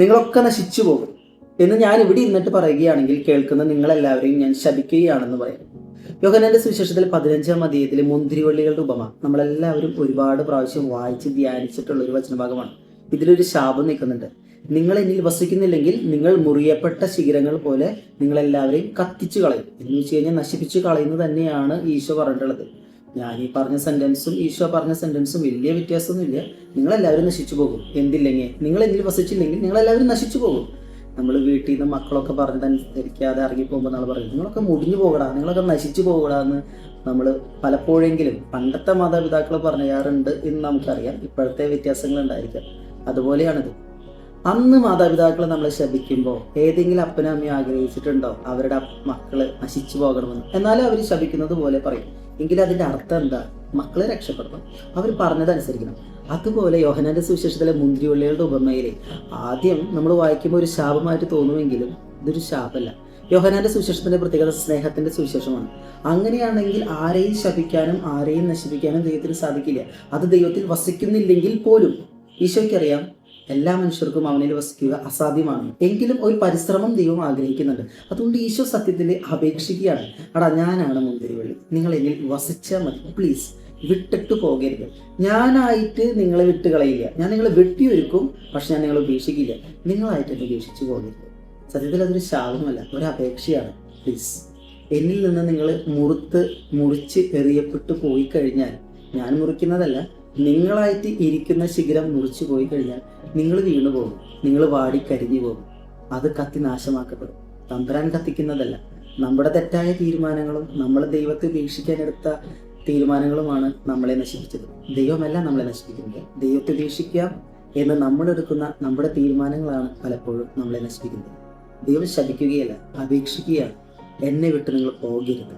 നിങ്ങളൊക്കെ നശിച്ചു പോകും എന്ന് ഞാൻ ഇവിടെ ഇരുന്നിട്ട് പറയുകയാണെങ്കിൽ കേൾക്കുന്ന നിങ്ങളെല്ലാവരെയും ഞാൻ ശപിക്കുകയാണെന്ന് പറയും. യോഹന്നാന്റെ സുവിശേഷത്തിൽ 15-ാം അധ്യായത്തിലെ മുന്തിരിവള്ളികളുടെ ഉപമ നമ്മളെല്ലാവരും ഒരുപാട് പ്രാവശ്യം വായിച്ച് ധ്യാനിച്ചിട്ടുള്ള ഒരു വചനഭാഗമാണ്. ഇതിലൊരു ശാപം നിൽക്കുന്നുണ്ട്. നിങ്ങൾ എന്നിൽ വസിക്കുന്നില്ലെങ്കിൽ നിങ്ങൾ മുറിയപ്പെട്ട ശിഖരങ്ങൾ പോലെ നിങ്ങളെല്ലാവരെയും കത്തിച്ചു കളയും എന്ന് വെച്ച് കഴിഞ്ഞാൽ നശിപ്പിച്ചു കളയുന്നത് തന്നെയാണ് ഈശോ പറഞ്ഞിട്ടുള്ളത്. ഞാൻ ഈ പറഞ്ഞ സെന്റൻസും ഈശോ പറഞ്ഞ സെന്റൻസും വലിയ വ്യത്യാസമൊന്നുമില്ല. നിങ്ങളെല്ലാവരും നശിച്ചു പോകും. എന്തില്ലെങ്കിൽ നിങ്ങൾ എന്നിൽ വസിച്ചില്ലെങ്കിൽ നിങ്ങളെല്ലാവരും നശിച്ചു പോകും. നമ്മൾ വീട്ടിൽ നിന്ന് മക്കളൊക്കെ പറഞ്ഞതനുസരിക്കാതെ ഇറങ്ങിപ്പോകുമ്പോൾ നമ്മൾ പറയും നിങ്ങളൊക്കെ മുടിഞ്ഞു പോകടാ, നിങ്ങളൊക്കെ നശിച്ചു പോകടാ എന്ന് നമ്മൾ പലപ്പോഴെങ്കിലും പണ്ടത്തെ മാതാപിതാക്കൾ പറയാറുണ്ട് എന്ന് നമുക്കറിയാം. ഇപ്പോഴത്തെ വ്യത്യാസങ്ങൾ ഉണ്ടായിരിക്കാം. അതുപോലെയാണിത്. അന്ന് മാതാപിതാക്കൾ നമ്മളെ ശപിക്കുമ്പോൾ ഏതെങ്കിലും അപ്പനും അമ്മയും ആഗ്രഹിച്ചിട്ടുണ്ടോ അവരുടെ മക്കള് നശിച്ചു പോകണമെന്ന്? എന്നാലും അവർ ശപിക്കുന്നത് പോലെ പറയും. എങ്കിലും അതിന്റെ അർത്ഥം എന്താ? മക്കളെ രക്ഷപ്പെടണം, അവർ പറഞ്ഞതനുസരിക്കണം. അതുപോലെ യോഹന്നാന്റെ സുവിശേഷത്തിലെ മുന്തിരിവള്ളികളുടെ ഉപമയിലെ ആദ്യം നമ്മൾ വായിക്കുമ്പോൾ ഒരു ശാപമായിട്ട് തോന്നുമെങ്കിലും ഇതൊരു ശാപമല്ല. യോഹന്നാന്റെ സുവിശേഷത്തിന്റെ പ്രത്യേകത സ്നേഹത്തിന്റെ സുവിശേഷമാണ്. അങ്ങനെയാണെങ്കിൽ ആരെയും ശപിക്കാനും ആരെയും നശിപ്പിക്കാനും ദൈവത്തിന് സാധിക്കില്ല. അത് ദൈവത്തിൽ വസിക്കുന്നില്ലെങ്കിൽ പോലും ഈശോയ്ക്കറിയാം എല്ലാ മനുഷ്യർക്കും അവനിൽ വസിക്കുക അസാധ്യമാണ്. എങ്കിലും ഒരു പരിശ്രമം ദൈവം ആഗ്രഹിക്കുന്നുണ്ട്. അതുകൊണ്ട് ഈശോ സത്യത്തിൽ അപേക്ഷിക്കുകയാണ്, എടാ ഞാനാണ് മുന്തിരിവള്ളി, നിങ്ങൾ എന്നിൽ വസിച്ചാൽ മതി, പ്ലീസ് വിട്ടിട്ട് പോകരുത്. ഞാനായിട്ട് നിങ്ങളെ വിട്ട് കളയില്ല, ഞാൻ നിങ്ങളെ വെട്ടിയൊരുക്കും, പക്ഷെ ഞാൻ നിങ്ങളെ ഉപേക്ഷിക്കില്ല. നിങ്ങളായിട്ട് എന്നെ ഉപേക്ഷിച്ച് പോകരുത്. സത്യത്തിൽ അതൊരു ശാപമല്ല, ഒരു അപേക്ഷയാണ്. പ്ലീസ് എന്നിൽ നിന്ന് നിങ്ങൾ മുറിച്ച് എറിയപ്പെട്ടു പോയി കഴിഞ്ഞാൽ, ഞാൻ മുറിക്കുന്നതല്ല, നിങ്ങളായിട്ട് ഇരിക്കുന്ന ശിഖരം മുറിച്ചു പോയി കഴിഞ്ഞാൽ നിങ്ങൾ വീണു പോകും, നിങ്ങൾ വാടി കരിഞ്ഞു പോകും, അത് കത്തി നാശമാക്കപ്പെടും. തമ്പുരാൻ കത്തിക്കുന്നതല്ല. നമ്മുടെ തെറ്റായ തീരുമാനങ്ങളും നമ്മൾ ദൈവത്തെ ഉപേക്ഷിക്കാനെടുത്ത തീരുമാനങ്ങളുമാണ് നമ്മളെ നശിപ്പിച്ചത്. ദൈവമല്ല നമ്മളെ നശിപ്പിക്കുന്നത്. ദൈവത്തെ ഉപേക്ഷിക്കാം എന്ന് നമ്മളെടുക്കുന്ന നമ്മുടെ തീരുമാനങ്ങളാണ് പലപ്പോഴും നമ്മളെ നശിപ്പിക്കുന്നത്. ദൈവം ശപിക്കുകയല്ല, അപേക്ഷിക്കുകയാണ്, എന്നെ വിട്ട് നിങ്ങൾ പോകരുത്.